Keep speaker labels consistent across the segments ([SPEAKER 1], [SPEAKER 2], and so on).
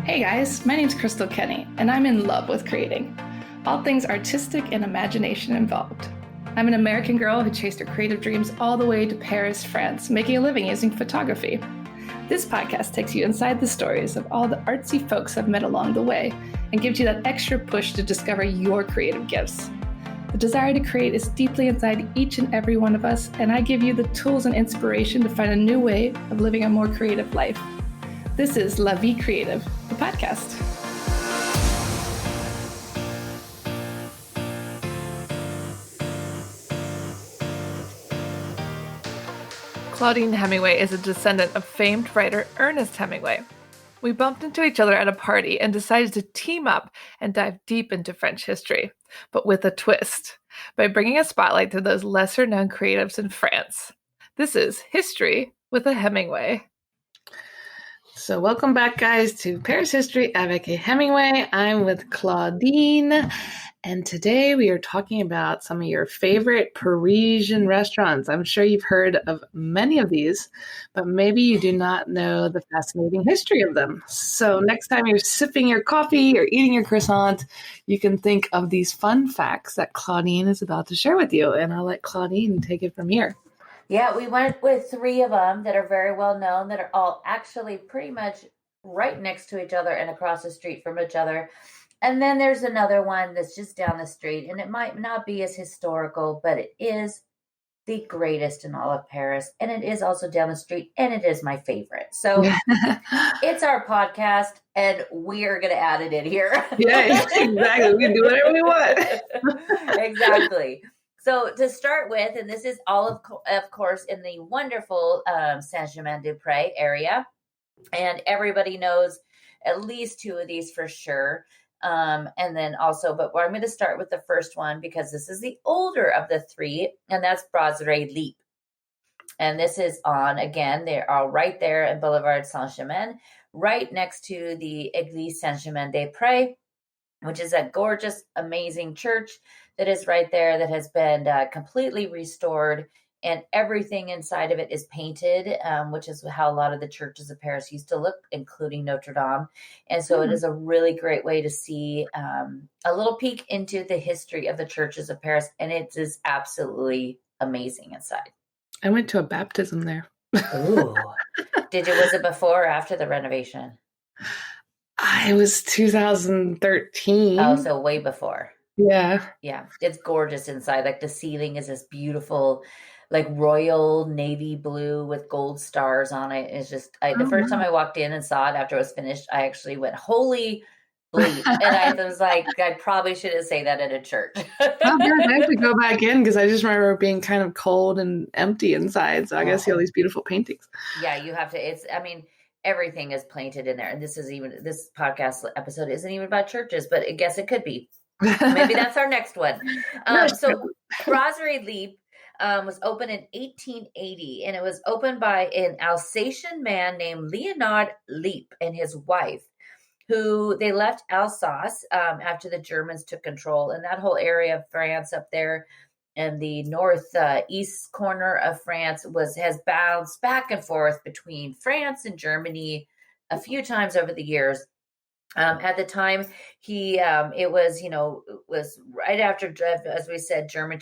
[SPEAKER 1] Hey guys, my name's Crystal Kenny, and I'm in love with creating. All things artistic and imagination involved. I'm an American girl who chased her creative dreams all the way to Paris, France, making a living using photography. This podcast takes you inside the stories of all the artsy folks I've met along the way and gives you that extra push to discover your creative gifts. The desire to create is deeply inside each and every one of us, and I give you the tools and inspiration to find a new way of living a more creative life. This is La Vie Creative, the podcast. Claudine Hemingway is a descendant of famed writer Ernest Hemingway. We bumped into each other at a party and decided to team up and dive deep into French history, but with a twist, by bringing a spotlight to those lesser-known creatives in France. This is History with a Hemingway.
[SPEAKER 2] So welcome back, guys, to Paris History, Avec, Hemingway. I'm with Claudine, and today we are talking about some of your favorite Parisian restaurants. I'm sure you've heard of many of these, but maybe you do not know the fascinating history of them. So next time you're sipping your coffee or eating your croissant, you can think of these fun facts that Claudine is about to share with you, and I'll let Claudine take it from here.
[SPEAKER 3] Yeah, we went with three of them that are very well known, that are all actually pretty much right next to each other and across the street from each other. And then there's another one that's just down the street, and it might not be as historical, but it is the greatest in all of Paris. And it is also down the street, and it is my favorite. So it's our podcast, and we are going to add it in here.
[SPEAKER 2] Yeah, exactly. We can do whatever we want.
[SPEAKER 3] Exactly. So to start with, and this is all of course in the wonderful Saint-Germain-des-Prés area, and everybody knows at least two of these for sure. And then also, but I'm going to start with the first one because this is the older of the three, and that's Brasserie Lipp. And this is on, again, they're all right there at Boulevard Saint-Germain, right next to the Église Saint-Germain-des-Prés, which is a gorgeous, amazing church that is right there that has been completely restored, and everything inside of it is painted, which is how a lot of the churches of Paris used to look, including Notre Dame. And so it is a really great way to see a little peek into the history of the churches of Paris, and it is absolutely amazing inside.
[SPEAKER 2] I went to a baptism there.
[SPEAKER 3] Ooh. Was it before or after the renovation?
[SPEAKER 2] It was 2013.
[SPEAKER 3] Oh, so way before.
[SPEAKER 2] Yeah.
[SPEAKER 3] Yeah. It's gorgeous inside. Like the ceiling is this beautiful, like royal navy blue with gold stars on it. It's just, the first time I walked in and saw it after it was finished, I actually went, holy bleep. And I was like, I probably shouldn't say that at a church.
[SPEAKER 2] I have to go back in because I just remember it being kind of cold and empty inside. So I got to see all these beautiful paintings.
[SPEAKER 3] Yeah, you have to. Everything is painted in there. And this podcast episode isn't even about churches, but I guess it could be. Maybe that's our next one. So Brasserie Lipp was opened in 1880, and it was opened by an Alsatian man named Leonard Lipp and his wife, who they left Alsace after the Germans took control. And that whole area of France up there in the northeast corner of France has bounced back and forth between France and Germany a few times over the years. At the time, it was right after, as we said, Germany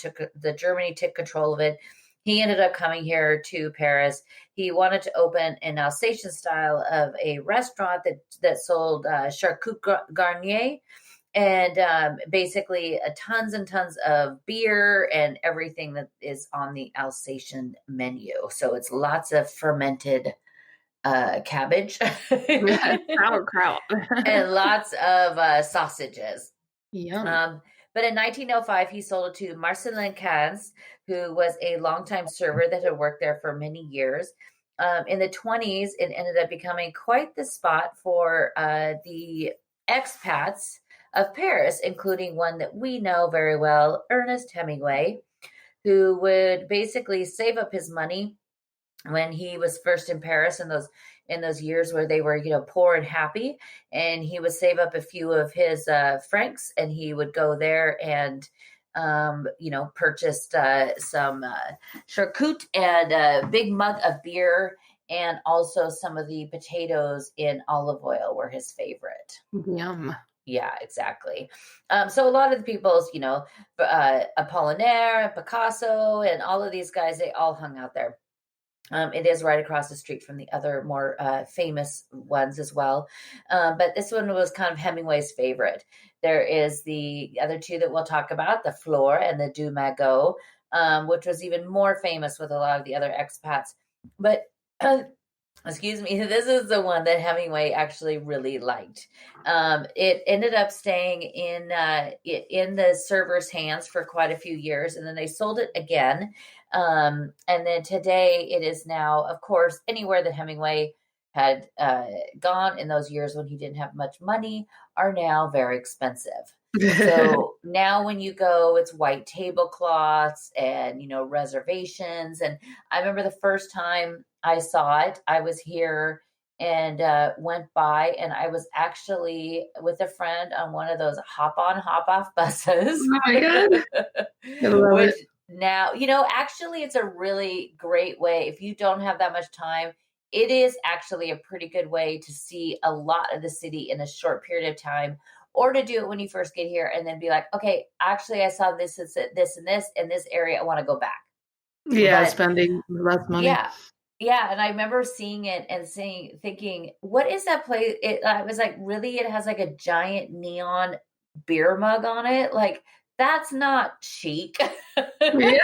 [SPEAKER 3] took control of it. He ended up coming here to Paris. He wanted to open an Alsatian style of a restaurant that sold charcuterie garnier, and basically tons and tons of beer and everything that is on the Alsatian menu. So it's lots of fermented cabbage,
[SPEAKER 2] sauerkraut,
[SPEAKER 3] and lots of sausages.
[SPEAKER 2] Yeah.
[SPEAKER 3] But in 1905, he sold it to Marcelin Cans, who was a longtime server that had worked there for many years. In the 1920s, it ended up becoming quite the spot for the expats of Paris, including one that we know very well, Ernest Hemingway, who would basically save up his money when he was first in Paris in those years where they were, poor and happy, and he would save up a few of his francs, and he would go there and purchased some charcuterie and a big mug of beer And also some of the potatoes in olive oil were his favorite.
[SPEAKER 2] Yum.
[SPEAKER 3] Yeah, exactly. So a lot of the people's, Apollinaire, Picasso, and all of these guys, they all hung out there. It is right across the street from the other more famous ones as well. But this one was kind of Hemingway's favorite. There is the other two that we'll talk about, the Flore and the Deux Magots, which was even more famous with a lot of the other expats. But excuse me, this is the one that Hemingway actually really liked. It ended up staying in the server's hands for quite a few years, and then they sold it again. And then today it is now, of course, anywhere that Hemingway had gone in those years when he didn't have much money are now very expensive. So now when you go, it's white tablecloths and, reservations. And I remember the first time I saw it, I was here and went by, and I was actually with a friend on one of those hop on, hop off buses.
[SPEAKER 2] Oh my God. I love it.
[SPEAKER 3] Now, actually it's a really great way. If you don't have that much time, it is actually a pretty good way to see a lot of the city in a short period of time, or to do it when you first get here and then be like, okay, actually I saw this and this in this area. I want to go back.
[SPEAKER 2] Yeah, spending less money.
[SPEAKER 3] Yeah. Yeah. And I remember seeing it and thinking, what is that place? I was like, really? It has like a giant neon beer mug on it. Like, that's not chic.
[SPEAKER 2] Yeah.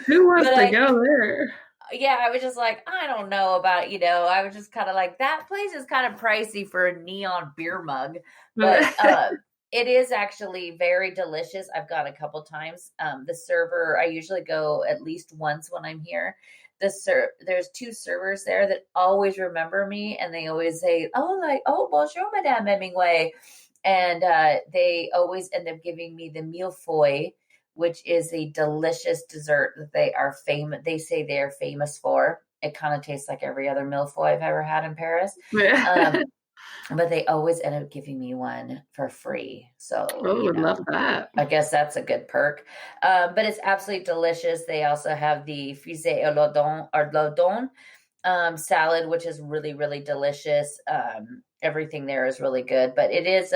[SPEAKER 2] Who wants to go there?
[SPEAKER 3] Yeah, I was just like, I don't know about, I was just kind of like, that place is kind of pricey for a neon beer mug, but it is actually very delicious. I've gone a couple times. The server, I usually go at least once when I'm here. There's two servers there that always remember me, and they always say, oh, bonjour, Madame Hemingway. And they always end up giving me the millefeuille, which is a delicious dessert that they say they're famous for. It kind of tastes like every other millefeuille I've ever had in Paris. But they always end up giving me one for free. So
[SPEAKER 2] I would love that.
[SPEAKER 3] I guess that's a good perk. But it's absolutely delicious. They also have the fusée au lardon salad, which is really, really delicious. Everything there is really good. But it is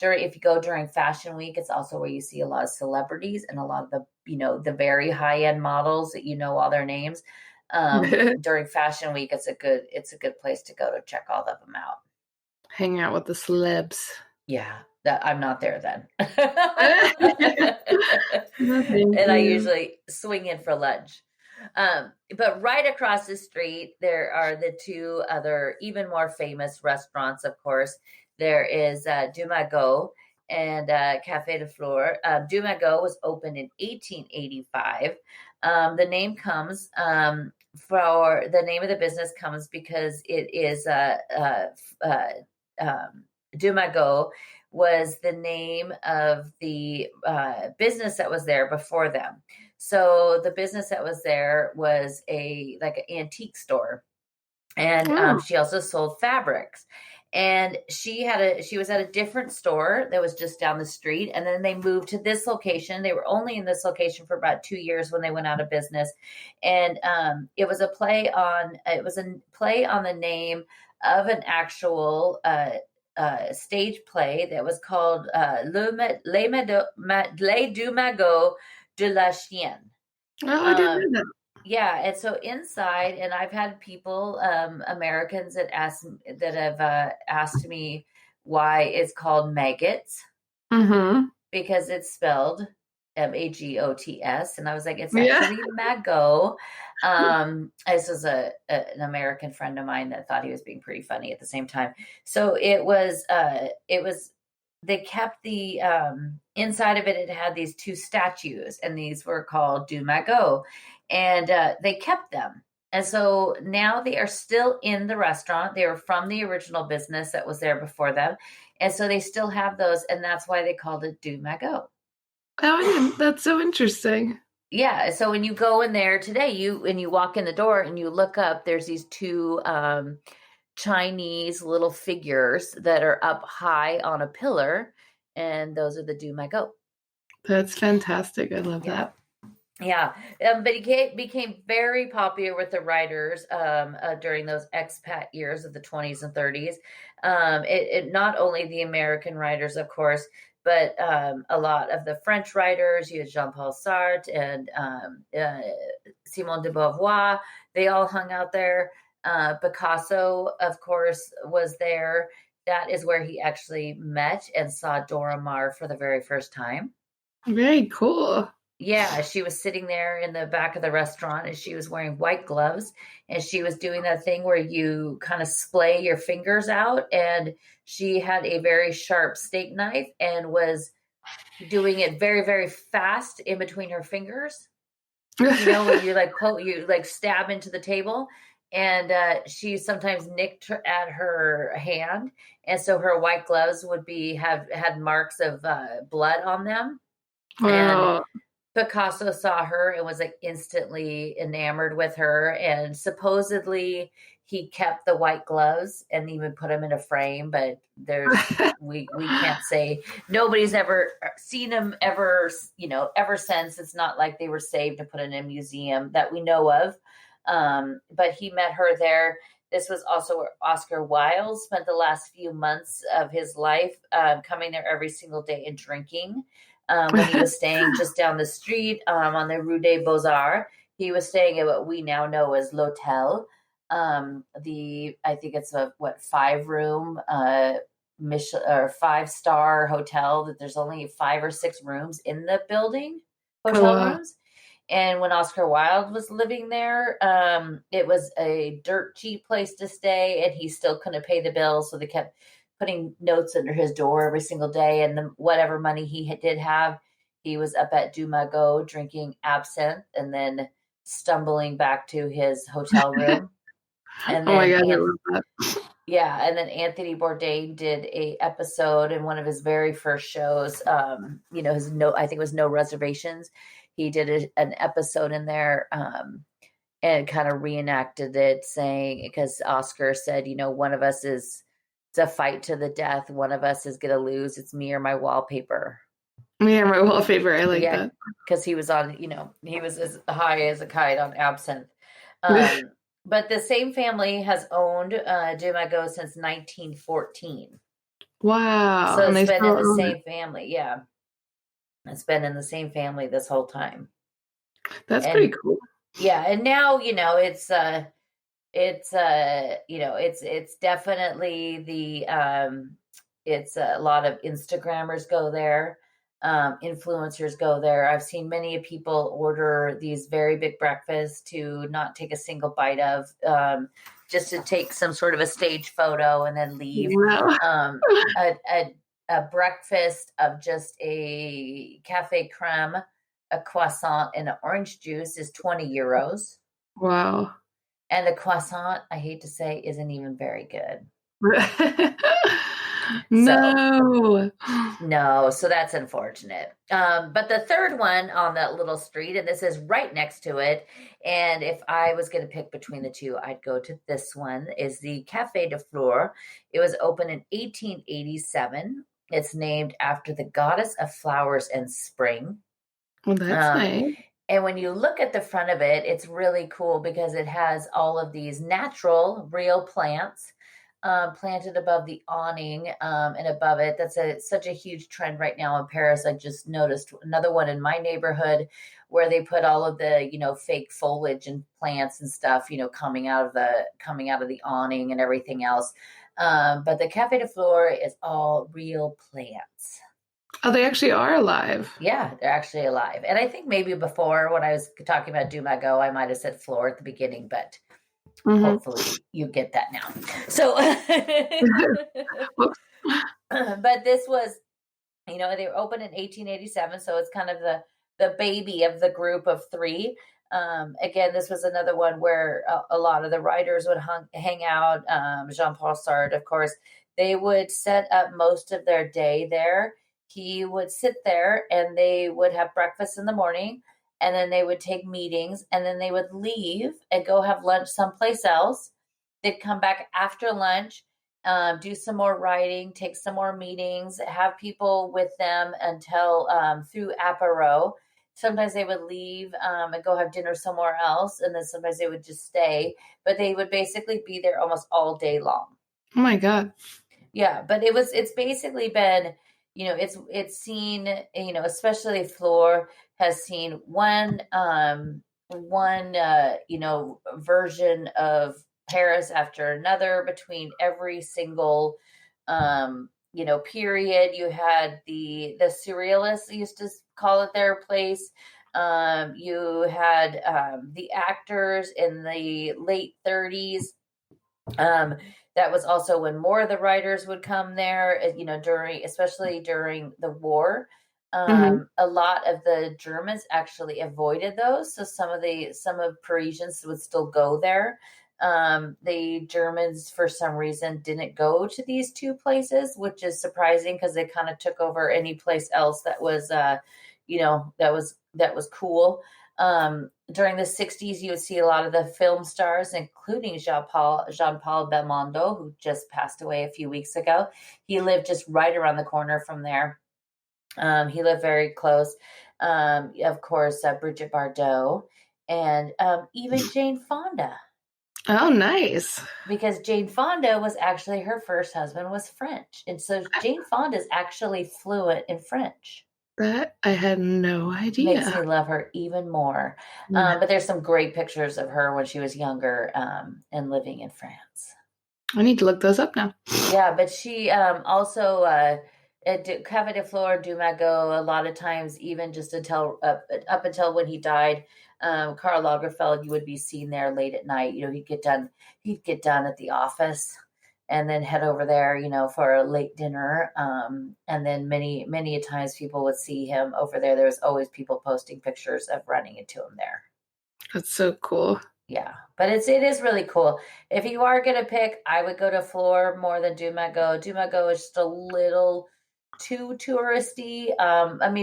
[SPEAKER 3] if you go during Fashion Week, it's also where you see a lot of celebrities and a lot of the very high end models that all their names. During Fashion Week, it's a good place to go to check all of them out.
[SPEAKER 2] Hang out with the celebs.
[SPEAKER 3] Yeah, I'm not there then. And I usually swing in for lunch. But right across the street, there are the two other even more famous restaurants, of course. There is Deux Magots and Café de Flore. Deux Magots was opened in 1885. The name comes for the name of the business comes because it is Deux Magots was the name of the business that was there before them. So the business that was there was an antique store, and she also sold fabrics. And she was at a different store that was just down the street. And then they moved to this location. They were only in this location for about 2 years when they went out of business. And it was a play on the name of an actual stage play that was called Les Deux Magots de la Chienne.
[SPEAKER 2] Oh, I didn't know that.
[SPEAKER 3] Yeah, and so inside, and I've had people, Americans that have asked me why it's called maggots, because it's spelled Magots, and I was like, it's actually Magot. This was an American friend of mine that thought he was being pretty funny at the same time. So it was they kept the inside of it. It had these two statues, and these were called Deux Magots, and they kept them. And so now they are still in the restaurant. They were from the original business that was there before them, and so they still have those, and that's why they called it Deux Magots.
[SPEAKER 2] Oh, that's so interesting.
[SPEAKER 3] Yeah. So when you go in there today, when you walk in the door and you look up, there's these two Chinese little figures that are up high on a pillar, and those are the Deux Magots.
[SPEAKER 2] That's fantastic. I love that.
[SPEAKER 3] Yeah, but he became very popular with the writers during those expat years of the 20s and 30s. It not only the American writers, of course, but a lot of the French writers. You had Jean-Paul Sartre and Simone de Beauvoir. They all hung out there. Picasso, of course, was there. That is where he actually met and saw Dora Maar for the very first time.
[SPEAKER 2] Very cool.
[SPEAKER 3] Yeah, she was sitting there in the back of the restaurant and she was wearing white gloves and she was doing that thing where you kind of splay your fingers out, and she had a very sharp steak knife and was doing it very, very fast in between her fingers. You know, when you like stab into the table, and she sometimes nicked at her hand, and so her white gloves would had marks of blood on them.
[SPEAKER 2] Wow.
[SPEAKER 3] And Picasso saw her and was like instantly enamored with her, and supposedly he kept the white gloves and even put them in a frame, but we can't say. Nobody's ever seen them ever since. It's not like they were saved and put in a museum that we know of. But he met her there. This was also where Oscar Wilde spent the last few months of his life, coming there every single day and drinking. When he was staying just down the street on the Rue des Beaux-Arts. He was staying at what we now know as L'Hotel. I think it's a 5-room Michelin or 5-star hotel that there's only 5 or 6 rooms in the building, hotel rooms. And when Oscar Wilde was living there, it was a dirt cheap place to stay, and he still couldn't pay the bills, so they kept putting notes under his door every single day. And whatever money he did have, he was up at Deux Magots drinking absinthe and then stumbling back to his hotel room. And then,
[SPEAKER 2] oh my God, I love that.
[SPEAKER 3] Yeah, and then Anthony Bourdain did a episode in one of his very first shows. I think it was No Reservations. He did an episode in there and kind of reenacted it, saying, because Oscar said, one of us it's a fight to the death. One of us is going to lose. It's me or my wallpaper.
[SPEAKER 2] Yeah, my wallpaper. I like that.
[SPEAKER 3] Because he was on, he was as high as a kite on absinthe. But the same family has owned Deux Magots since 1914.
[SPEAKER 2] Wow.
[SPEAKER 3] So it's been in the same family. Yeah. It's been in the same family this whole time.
[SPEAKER 2] That's pretty cool.
[SPEAKER 3] Yeah. And now, it's definitely it's a lot of Instagrammers go there. Influencers go there. I've seen many people order these very big breakfasts to not take a single bite of, just to take some sort of a stage photo and then leave. Wow. A breakfast of just a cafe creme, a croissant, and an orange juice is 20 euros.
[SPEAKER 2] Wow.
[SPEAKER 3] And the croissant, I hate to say, isn't even very good.
[SPEAKER 2] No,
[SPEAKER 3] so that's unfortunate. But the third one on that little street, and this is right next to it, and if I was going to pick between the two, I'd go to this one, is the Café de Flore. It was opened in 1887. It's named after the goddess of flowers and spring.
[SPEAKER 2] Well, that's nice.
[SPEAKER 3] And when you look at the front of it, it's really cool because it has all of these natural, real plants planted above the awning and above it. That's such a huge trend right now in Paris. I just noticed another one in my neighborhood where they put all of the, fake foliage and plants and stuff, coming out of the awning and everything else. But the Café de Flore is all real plants.
[SPEAKER 2] Oh, they actually are alive.
[SPEAKER 3] Yeah, they're actually alive. And I think maybe before, when I was talking about Deux Magots, I might have said Flore at the beginning, but hopefully you get that now. So, but this was, they were opened in 1887. So it's kind of the baby of the group of 3. Again, this was another one where a lot of the writers would hang out. Jean-Paul Sartre, of course, they would set up most of their day there. He would sit there and they would have breakfast in the morning, and then they would take meetings, and then they would leave and go have lunch someplace else. They'd come back after lunch, do some more writing, take some more meetings, have people with them until through apéro. Sometimes they would leave and go have dinner somewhere else, and then sometimes they would just stay. But they would basically be there almost all day long.
[SPEAKER 2] Oh my God.
[SPEAKER 3] Yeah, but it's basically been, it's seen, especially Flore has seen one version of Paris after another between every single period. You had the surrealists used to call it their place. You had the actors in the late 30s. That was also when more of the writers would come there, especially during the war. A lot of the Germans actually avoided those. So some of Parisians would still go there. The Germans, for some reason, didn't go to these two places, which is surprising because they kind of took over any place else that was, that was cool. During the 60s, you would see a lot of the film stars, including Jean-Paul Belmondo, who just passed away a few weeks ago. He lived just right around the corner from there. He lived very close. Of course, Brigitte Bardot, and even Jane Fonda.
[SPEAKER 2] Oh, nice.
[SPEAKER 3] Because Jane Fonda was actually, her first husband was French. And so Jane Fonda is actually fluent in French.
[SPEAKER 2] That I had no idea.
[SPEAKER 3] Makes me love her even more. But there's some great pictures of her when she was younger and living in France.
[SPEAKER 2] I need to look those up now.
[SPEAKER 3] Yeah, but she also at Café de Flore, Deux Magots, a lot of times, even just until up until when he died, Karl Lagerfeld, you would be seen there late at night. He'd get done at the office and then head over there, for a late dinner. And then many, many a times people would see him over there. There was always people posting pictures of running into him there.
[SPEAKER 2] That's so cool.
[SPEAKER 3] Yeah, but it is really cool. If you are going to pick, I would go to Flore more than Deux Magots. Deux Magots is just a little too touristy.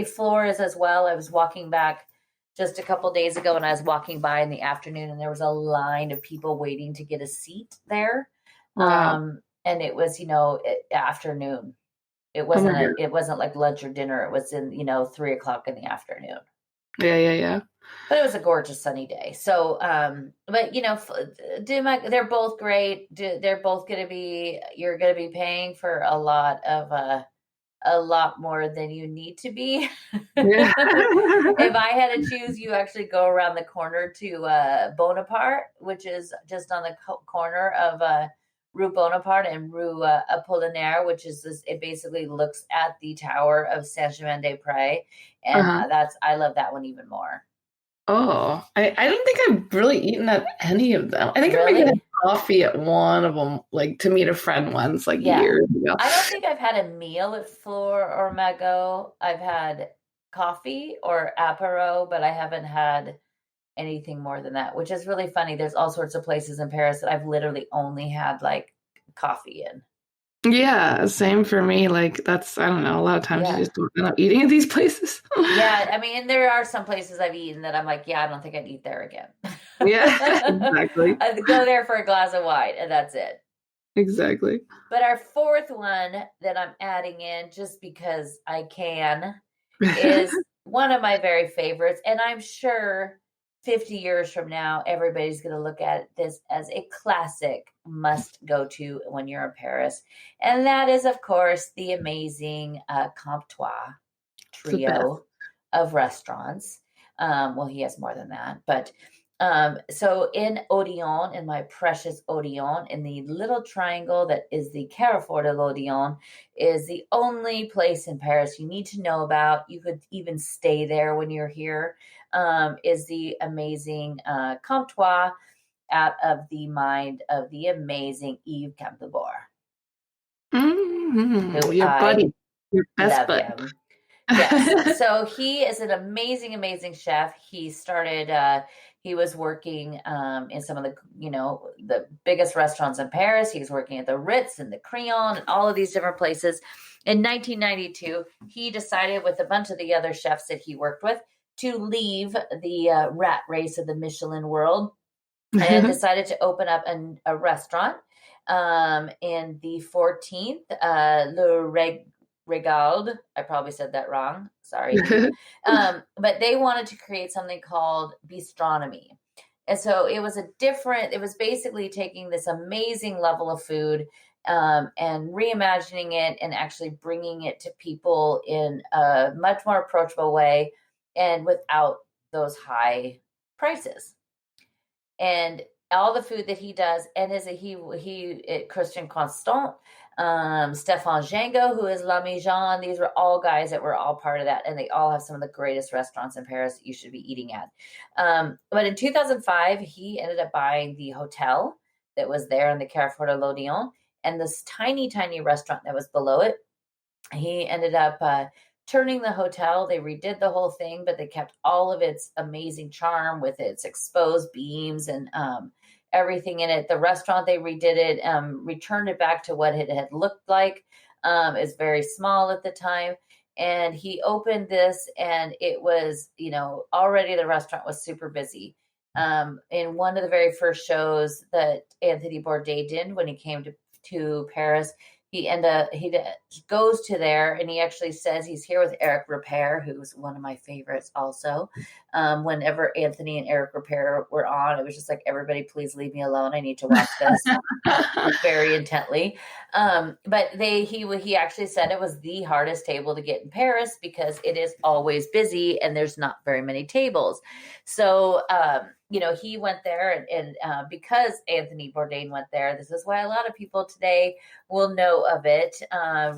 [SPEAKER 3] Flore is as well. I was walking back just a couple days ago, and I was walking by in the afternoon, and there was a line of people waiting to get a seat there.
[SPEAKER 2] Wow.
[SPEAKER 3] And it was, afternoon. It wasn't like lunch or dinner. It was in, 3:00 in the afternoon.
[SPEAKER 2] Yeah.
[SPEAKER 3] But it was a gorgeous sunny day. So, they're both great. They're both you're going to be paying for a lot more than you need to be.
[SPEAKER 2] Yeah.
[SPEAKER 3] If I had to choose, you actually go around the corner to Bonaparte, which is just on the corner of Rue Bonaparte and Rue Apollinaire, which is it basically looks at the Tower of Saint-Germain-des-Prés. And I love that one even more.
[SPEAKER 2] Oh, I don't think I've really eaten at any of them. I think I maybe had coffee at one of them, like to meet a friend once, years ago.
[SPEAKER 3] I don't think I've had a meal at Flore or Magot. I've had coffee or apéro, but I haven't had anything more than that, which is really funny. There's all sorts of places in Paris that I've literally only had coffee in.
[SPEAKER 2] Yeah, same for me. That's, I don't know, a lot of times you just don't end up eating at these places.
[SPEAKER 3] Yeah, and there are some places I've eaten that I'm like, yeah, I don't think I'd eat there again.
[SPEAKER 2] Yeah, exactly.
[SPEAKER 3] I'd go there for a glass of wine, and that's it.
[SPEAKER 2] Exactly.
[SPEAKER 3] But our fourth one that I'm adding in, just because I can, is one of my very favorites. And I'm sure 50 years from now, everybody's going to look at this as a classic must go to when you're in Paris. And that is, of course, the amazing Comptoir trio of restaurants. He has more than that. But so in Odeon, in my precious Odeon, in the little triangle that is the Carrefour de l'Odeon, is the only place in Paris you need to know about. You could even stay there when you're here. Is the amazing Comptoir, out of the mind of the amazing Yves Campbell.
[SPEAKER 2] Your buddy, your best buddy.
[SPEAKER 3] Yes. So he is an amazing, amazing chef. He started, he was working in some of the biggest restaurants in Paris. He was working at the Ritz and the Crillon and all of these different places. In 1992, he decided with a bunch of the other chefs that he worked with to leave the rat race of the Michelin world and decided to open up a restaurant in the 14th, Le Regaled. I probably said that wrong. Sorry. But they wanted to create something called Bistronomy. And so it was basically taking this amazing level of food and reimagining it and actually bringing it to people in a much more approachable way and without those high prices. And all the food that he does, and Christian Constant, Stefan Django, who is L'Ami Jean, these were all guys that were all part of that, and they all have some of the greatest restaurants in Paris that you should be eating at. But in 2005, he ended up buying the hotel that was there in the Carrefour de l'Odéon, and this tiny, tiny restaurant that was below it. He ended up turning the hotel. They redid the whole thing, but they kept all of its amazing charm with its exposed beams and everything in it. The restaurant, they redid it, returned it back to what it had looked like. It's very small at the time. And he opened this, and it was, already the restaurant was super busy. In one of the very first shows that Anthony Bourdain did when he came to Paris, he goes to there, and he actually says he's here with Eric Ripert, who's one of my favorites also. Whenever Anthony and Eric Ripert were on, it was just like, everybody, please leave me alone. I need to watch this very intently. But he actually said it was the hardest table to get in Paris because it is always busy and there's not very many tables. So, he went there and because Anthony Bourdain went there, this is why a lot of people today will know of it,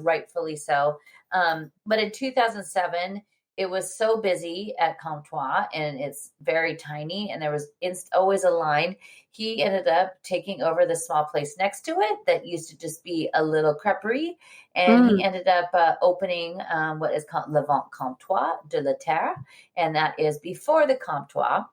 [SPEAKER 3] rightfully so. But in 2007, it was so busy at Comptoir, and it's very tiny, and there was always a line. He ended up taking over the small place next to it that used to just be a little creperie, and he ended up opening what is called Le Vent Comptoir de la Terre, and that is before the Comptoir.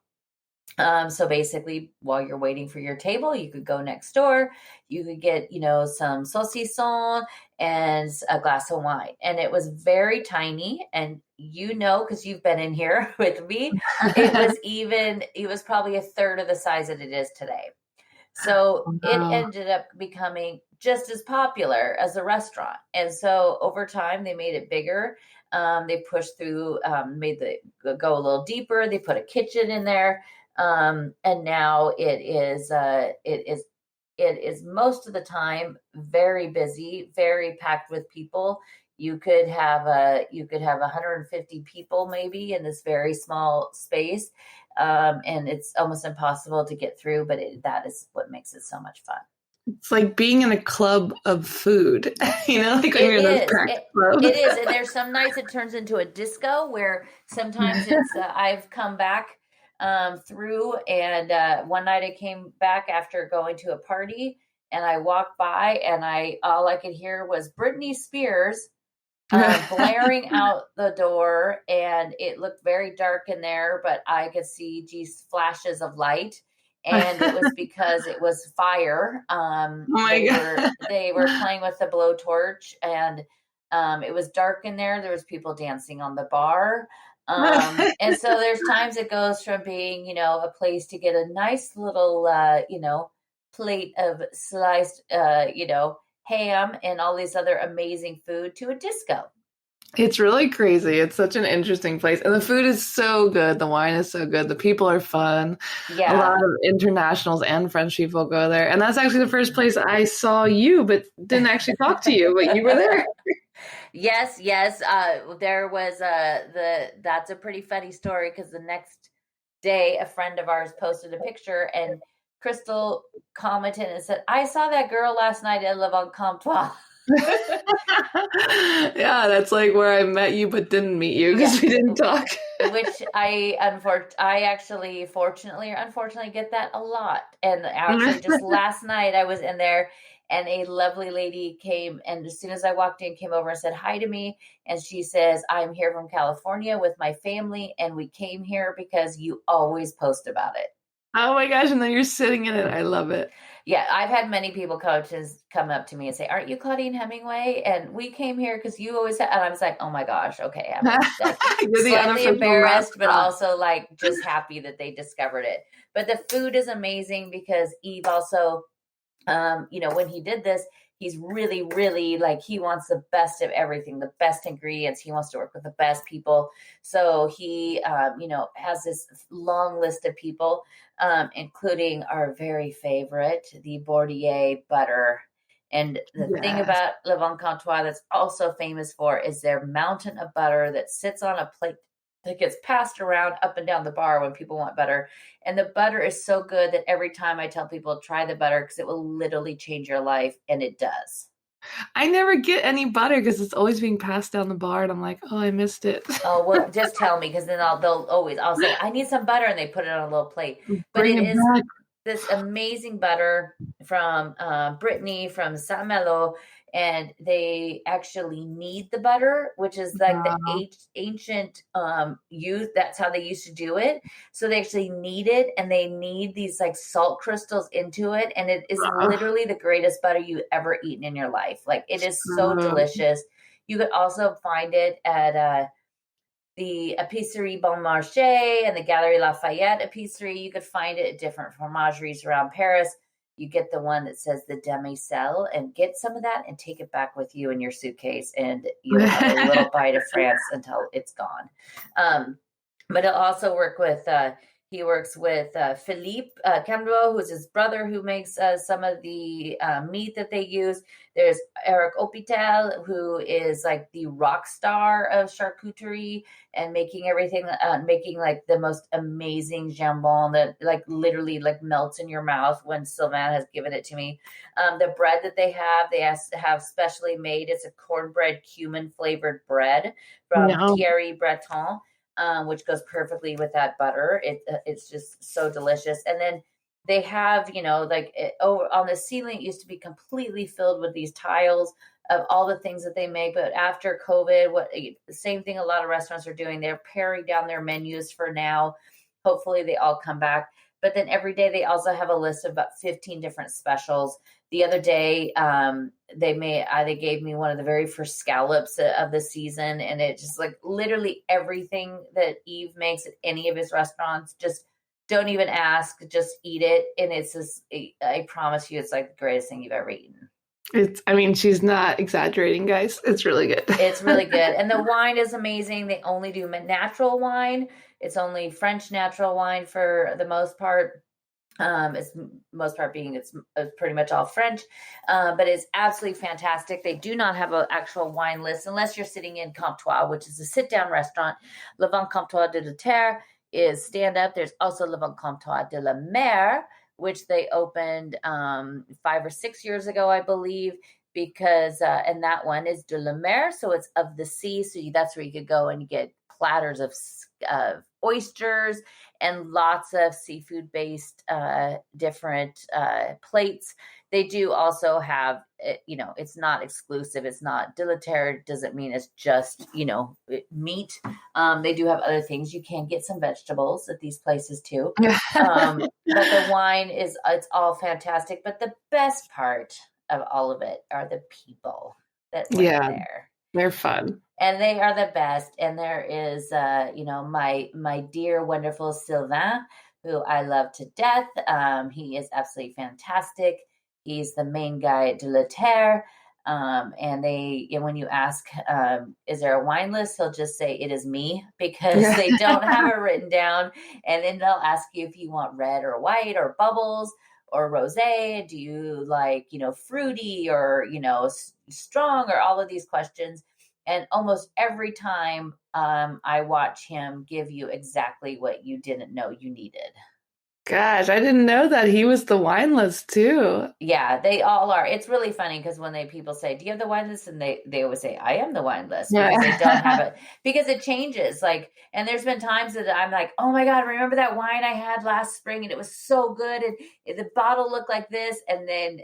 [SPEAKER 3] So basically, while you're waiting for your table, you could go next door. You could get, some saucisson and a glass of wine. And it was very tiny. And because you've been in here with me, it was probably a third of the size that it is today. So it ended up becoming just as popular as a restaurant. And so over time, they made it bigger. They pushed through, go a little deeper. They put a kitchen in there. And now it is most of the time very busy, very packed with people. You could have 150 people maybe in this very small space. And it's almost impossible to get through, but that is what makes it so much fun.
[SPEAKER 2] It's like being in a club of food, like when you're in those packed clubs.
[SPEAKER 3] It is. And there's some nights it turns into a disco where sometimes it's, I've come back through, and one night I came back after going to a party, and I walked by, and all I could hear was Britney Spears blaring out the door, and it looked very dark in there, but I could see flashes of light, and it was because it was fire. They were playing with the blowtorch, and it was dark in there. There was people dancing on the bar. And so there's times it goes from being, a place to get a nice little, plate of sliced, ham and all these other amazing food to a disco.
[SPEAKER 2] It's really crazy. It's such an interesting place. And the food is so good. The wine is so good. The people are fun. Yeah. A lot of internationals and French people go there. And that's actually the first place I saw you, but didn't actually talk to you, but you were there.
[SPEAKER 3] Yes. There was that's a pretty funny story because the next day a friend of ours posted a picture and Crystal commented and said, "I saw that girl last night at Le Vent Comptoir."
[SPEAKER 2] Yeah, that's like where I met you but didn't meet you because we didn't talk.
[SPEAKER 3] Which I actually fortunately or unfortunately get that a lot. And actually just last night I was in there and a lovely lady came, and as soon as I walked in, came over and said hi to me. And she says, "I'm here from California with my family, and we came here because you always post about it."
[SPEAKER 2] Oh my gosh, and then you're sitting in it. I love it.
[SPEAKER 3] Yeah, I've had many people come up to me and say, "Aren't you Claudine Hemingway? And we came here because you always have," and I was like, "Oh my gosh, okay." I'm like, slightly embarrassed, but also like just happy that they discovered it. But the food is amazing because Yves also, when he did this, he's really, really like, he wants the best of everything, the best ingredients. He wants to work with the best people. So he, has this long list of people, including our very favorite, the Bordier butter. And the thing about Le Bon Comptoir that's also famous for is their mountain of butter that sits on a plate that gets passed around up and down the bar when people want butter. And the butter is so good that every time I tell people, try the butter because it will literally change your life. And it does.
[SPEAKER 2] I never get any butter because it's always being passed down the bar. And I'm like, oh, I missed it.
[SPEAKER 3] Oh, well, just tell me because then I'll say, I need some butter. And they put it on a little plate. But
[SPEAKER 2] Bring
[SPEAKER 3] it
[SPEAKER 2] it
[SPEAKER 3] is
[SPEAKER 2] back.
[SPEAKER 3] this amazing butter from Brittany, from Saint-Malo, and they actually knead the butter, which is like the ancient youth. That's how they used to do it. So they actually knead it, and they knead these like salt crystals into it, and it is literally the greatest butter you've ever eaten in your life. Like, it is so delicious. You could also find it at the Épicerie Bon Marché and the Galerie Lafayette Épicerie. You could find it at different fromageries around Paris. You get the one that says the demi-sel, and get some of that and take it back with you in your suitcase, and you'll have a little bite of France until it's gone. But he'll also work with, he works with Philippe Camdro, who's his brother, who makes some of the meat that they use. There's Eric Hopital, who is like the rock star of charcuterie and making everything, making like the most amazing jambon that like literally like melts in your mouth when Sylvain has given it to me. The bread that they have specially made. It's a cornbread cumin flavored bread from Thierry Breton. Which goes perfectly with that butter. It's just so delicious. And then they have, on the ceiling, it used to be completely filled with these tiles of all the things that they make. But after COVID, the same thing a lot of restaurants are doing. They're paring down their menus for now. Hopefully they all come back. But then every day they also have a list of about 15 different specials. The other day, they gave me one of the very first scallops of the season, and it just like literally everything that Yves makes at any of his restaurants. Just don't even ask, just eat it, and it's just, I promise you, it's like the greatest thing you've ever eaten.
[SPEAKER 2] She's not exaggerating, guys. It's really good.
[SPEAKER 3] It's really good, and the wine is amazing. They only do natural wine. It's only French natural wine for the most part. It's pretty much all French, but it's absolutely fantastic. They do not have an actual wine list unless you're sitting in Comptoir, which is a sit-down restaurant. Le Bon Comptoir de la Terre is stand-up. There's also Le Bon Comptoir de la Mer, which they opened 5 or 6 years ago, I believe, because and that one is de la Mer, so it's of the sea. So that's where you could go and get platters of oysters and lots of seafood-based different plates. They do also have, it's not exclusive. It's not deleterious. Doesn't mean it's just, meat. They do have other things. You can get some vegetables at these places too. But the wine it's all fantastic. But the best part of all of it are the people that live there.
[SPEAKER 2] They're fun.
[SPEAKER 3] And they are the best. And there is, my dear, wonderful Sylvain, who I love to death. He is absolutely fantastic. He's the main guy at De La Terre. And when you ask, is there a wine list? He'll just say, it is me, because they don't have it written down. And then they'll ask you if you want red or white or bubbles or rosé. Do you like, fruity or, strong, or all of these questions. And almost every time I watch him give you exactly what you didn't know you needed.
[SPEAKER 2] Gosh, I didn't know that he was the wine list too.
[SPEAKER 3] Yeah, they all are. It's really funny because when people say, do you have the wine list? And they always say, I am the wine list, because they don't have it, because it changes. Like, and there's been times that I'm like, oh my God, remember that wine I had last spring and it was so good. And the bottle looked like this. And then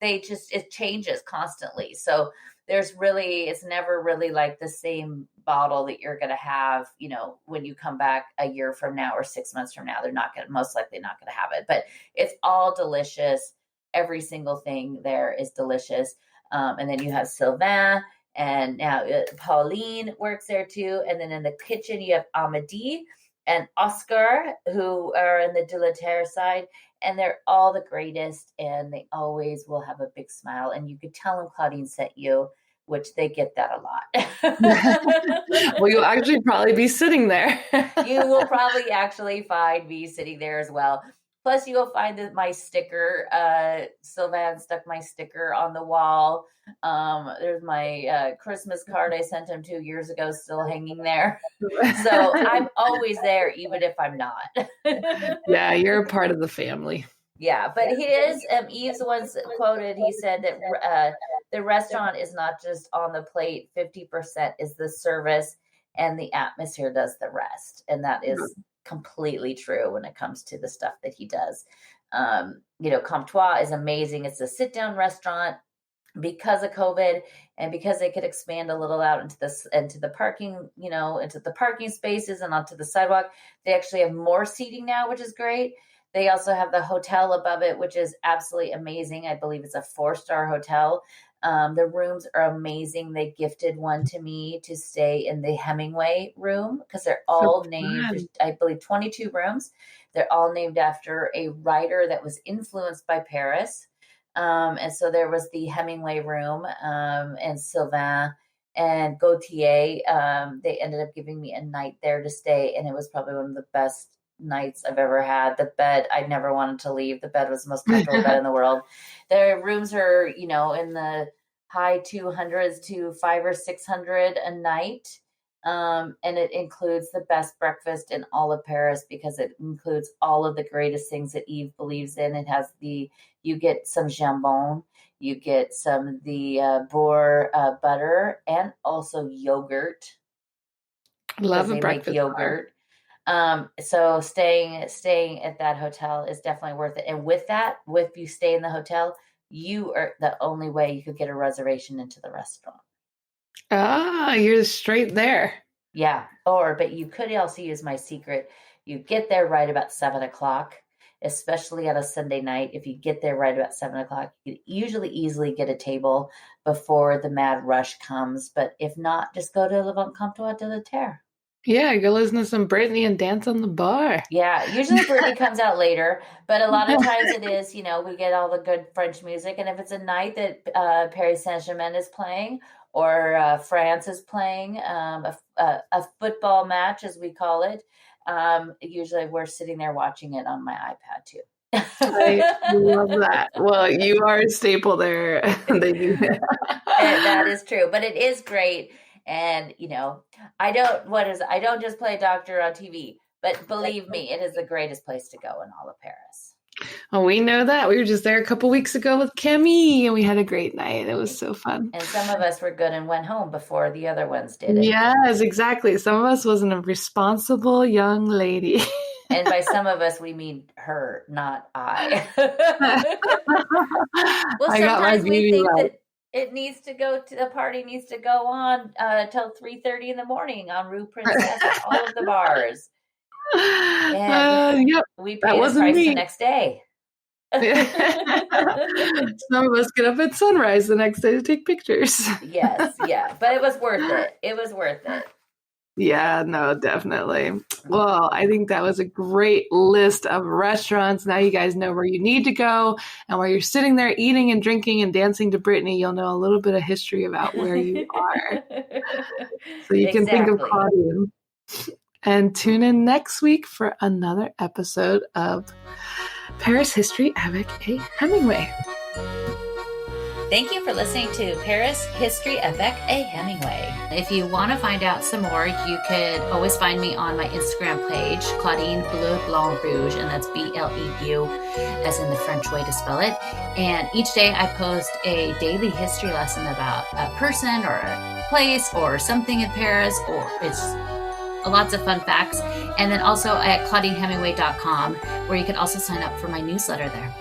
[SPEAKER 3] it changes constantly. So it's never really like the same bottle that you're going to have, when you come back a year from now or 6 months from now. They're most likely not going to have it, but it's all delicious. Every single thing there is delicious. And then you have Sylvain, and now Pauline works there too. And then in the kitchen, you have Amédée. and Oscar, who are in the de la Terre side. And they're all the greatest, and they always will have a big smile. And you could tell them Claudine sent you, which they get that a lot.
[SPEAKER 2] Well, you'll actually probably be sitting there.
[SPEAKER 3] You will probably actually find me sitting there as well. Plus, you'll find that my sticker, Sylvan stuck my sticker on the wall. There's my Christmas card I sent him 2 years ago, still hanging there. So I'm always there, even if I'm not.
[SPEAKER 2] Yeah, you're a part of the family.
[SPEAKER 3] Yeah, but he is, Yves once quoted, he said that the restaurant is not just on the plate, 50% is the service, and the atmosphere does the rest. And that is completely true when it comes to the stuff that he does. Comptoir is amazing. It's a sit-down restaurant. Because of COVID and because they could expand a little out into the parking, into the parking spaces and onto the sidewalk, they actually have more seating now, which is great. They also have the hotel above it, which is absolutely amazing. I believe it's a 4-star hotel. The rooms are amazing. They gifted one to me to stay in the Hemingway room because they're all named, I believe 22 rooms. They're all named after a writer that was influenced by Paris. And so there was the Hemingway room, and Sylvain and Gautier. They ended up giving me a night there to stay, and it was probably one of the best nights I've ever had. The bed, I never wanted to leave. The bed was the most comfortable bed in the world. Their rooms are, in the high 200s to 500 or 600 a night. And it includes the best breakfast in all of Paris because it includes all of the greatest things that Yves believes in. It has you get some jambon, you get some of the boar butter, and also yogurt.
[SPEAKER 2] Love a breakfast
[SPEAKER 3] yogurt. So staying at that hotel is definitely worth it. And with if you stay in the hotel, you are the only way you could get a reservation into the restaurant.
[SPEAKER 2] Ah, you're straight there.
[SPEAKER 3] Yeah. But you could also use my secret. You get there right about 7:00, especially on a Sunday night. If you get there right about 7:00, you usually easily get a table before the mad rush comes. But if not, just go to Le Comptoir de la Terre.
[SPEAKER 2] Yeah, go listen to some Britney and dance on the bar.
[SPEAKER 3] Yeah, usually Britney comes out later, but a lot of times it is, we get all the good French music. And if it's a night that Paris Saint-Germain is playing or France is playing, a football match, as we call it, usually we're sitting there watching it on my iPad too.
[SPEAKER 2] I love that. Well, you are a staple there.
[SPEAKER 3] That is true, but it is great. And, I don't just play a doctor on TV, but believe me, it is the greatest place to go in all of Paris.
[SPEAKER 2] Oh, we know that. We were just there a couple weeks ago with Camille, and we had a great night. It was so fun.
[SPEAKER 3] And some of us were good and went home before the other ones did.
[SPEAKER 2] Yes, exactly. Some of us wasn't a responsible young lady.
[SPEAKER 3] And by some of us, we mean her, not I. Well, sometimes we think that the party needs to go on till 3:30 in the morning on Rue Princesse at all of the bars. And
[SPEAKER 2] yep,
[SPEAKER 3] we pay the price the next day.
[SPEAKER 2] Some of us get up at sunrise the next day to take pictures.
[SPEAKER 3] Yes, yeah. But it was worth it. It was worth it.
[SPEAKER 2] Yeah, no, definitely. Well, I think that was a great list of restaurants. Now you guys know where you need to go. And while you're sitting there eating and drinking and dancing to Britney, you'll know a little bit of history about where you are. So you can think of Claudine. And tune in next week for another episode of Paris History avec Hemingway.
[SPEAKER 3] Thank you for listening to Paris History Avec Hemingway. If you want to find out some more, you could always find me on my Instagram page, Claudine Bleu Blanc Rouge, and that's BLEU, as in the French way to spell it. And each day I post a daily history lesson about a person or a place or something in Paris, or it's lots of fun facts. And then also at ClaudineHemingway.com, where you can also sign up for my newsletter there.